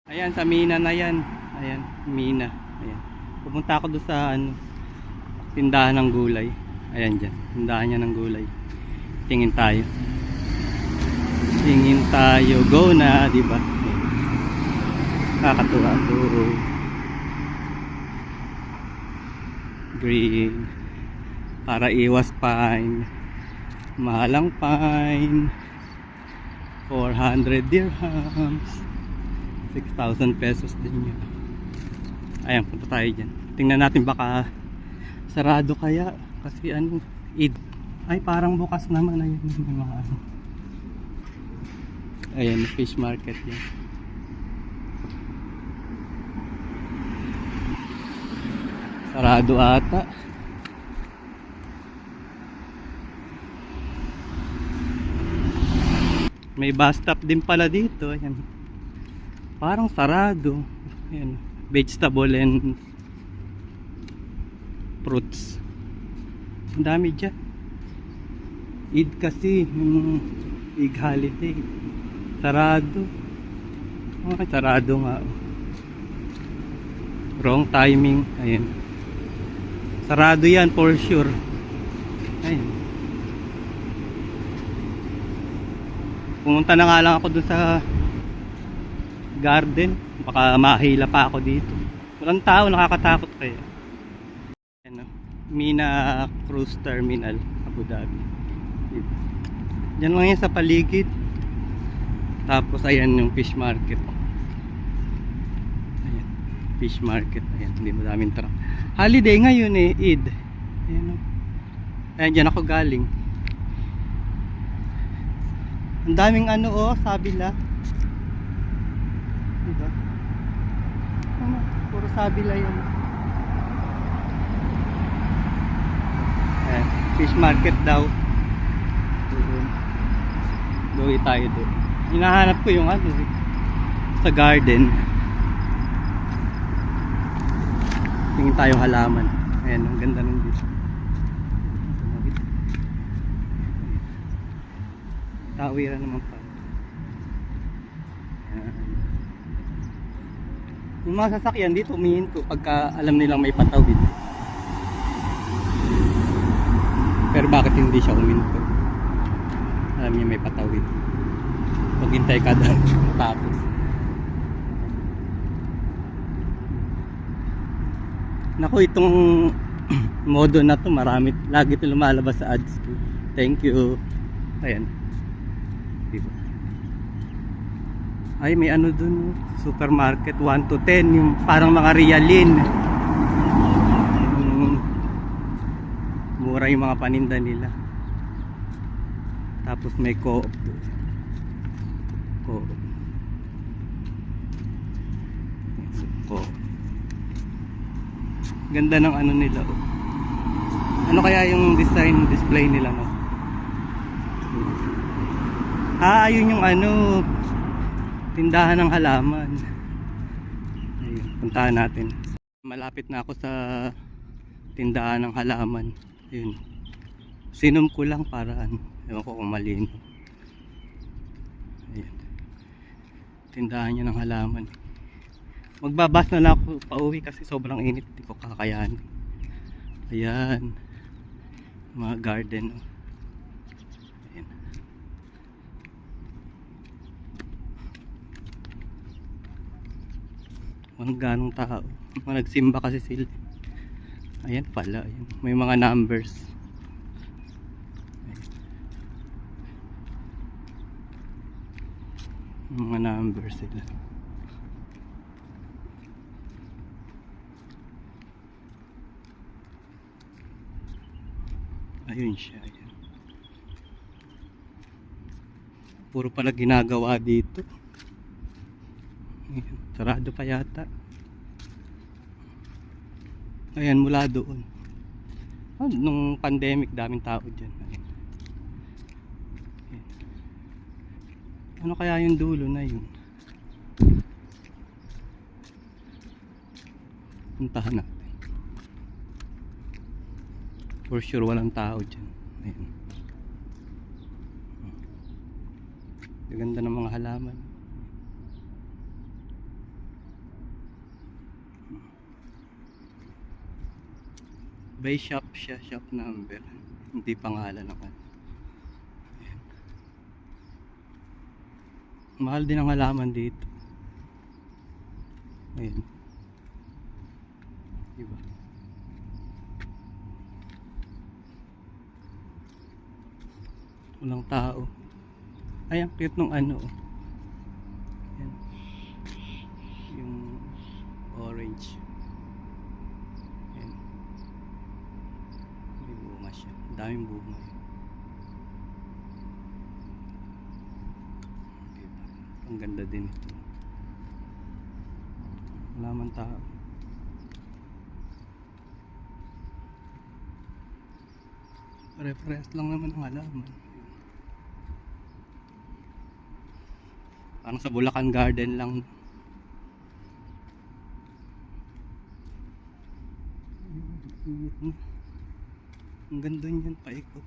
Ayan, sa Mina na yan. Ayan, Mina. Ayan. Pupunta ako doon sa tindahan ng gulay. Ayan dyan, tindahan niya ng gulay. Tingin tayo. Tingin tayo. Go na, di ba? Kakatuwa to. Green. Para iwas pine. Mahalang pine. 400 dirhams. 6,000 pesos din yun. Ayan, punta tayo dyan. Tingnan natin baka sarado kaya. Kasi ano, Eid. Ay, parang bukas naman. Ayun, may mga ano. Ayan, fish market yan. Sarado ata. May bus stop din pala dito. Ayan. Parang sarado. Ayan. Vegetable and fruits. Ang dami dyan. Eid kasi. Yung Eid holiday. Sarado. Oh, sarado nga. Wrong timing. Ayan. Sarado yan for sure. Ayan. Pumunta na nga lang ako dun sa garden. Baka mahila pa ako dito. Walang tao, nakakatakot kaya. Ayan, Mina Cruise Terminal, Abu Dhabi. Diyan lang yan sa paligid. Tapos ayan yung fish market. Ayan, fish market. Ayan, hindi madaming truck. Holiday ngayon eh, Eid. Ayan, ayan dyan ako galing. Ang daming ano sabila. Diba? Ano, puro sabila yan. Ayan, fish market daw. Gawin tayo doon. Hinahanap ko yung ano sa garden. Tingin tayo halaman. Ayan, ang ganda ng dito. Tawiran naman pa. Ayan. Yung mga sasakyan dito umihinto pagka alam nilang may patawid. Pero bakit hindi siya uminto? Alam niya may patawid. Maghintay ka doon. Tapos naku, itong modo na to marami. Lagi ito lumalabas sa ads ko. Thank you. Ayan, diba? Ay, may ano dun, supermarket 1 to 10, yung parang mga Realin. Mura yung mga paninda nila. Tapos may co-op doon. Co-op. Co-op. Ganda ng ano nila. Ano kaya yung display nila, no? Ayun yung ano, tindahan ng halaman. Ayun, puntahan natin. Malapit na ako sa tindahan ng halaman. Ayun. Sinom ko lang para ano, ewan ko kung malino. Ayun. Tindahan niya ng halaman. Magbabas na lang ako pauwi kasi sobrang init, hindi ko kakayanin. Ayan. Mga garden. Ayan. Walang ganong tao. Nagsimba kasi sila. Ayan pala. Ayan. May mga numbers. Ayan. Mga numbers sila. Ayun siya. Ayan. Puro pala ginagawa dito. Ayan. Sarado pa yata. Ayan, mula doon. Nung pandemic, daming tao dyan. Ayan. Ayan. Ano kaya yung dulo na yun? Puntahan natin. For sure walang tao dyan. Ayan. Ganda ng mga halaman. By shop siya, shop number. Hindi pangalan ng ano. Ayan. Mahal din ang halaman dito. Ayan. Diba? Walang tao. Ay, ang cute nung ano. Ayan. Yung orange. Ayan. May bunga siya. Ang daming bunga. Diba? Ang ganda din ito. Wala man tao. Pare-parehas lang naman ang halaman. Parang sa Bulacan Garden lang. Ang ganda niyan, paikot.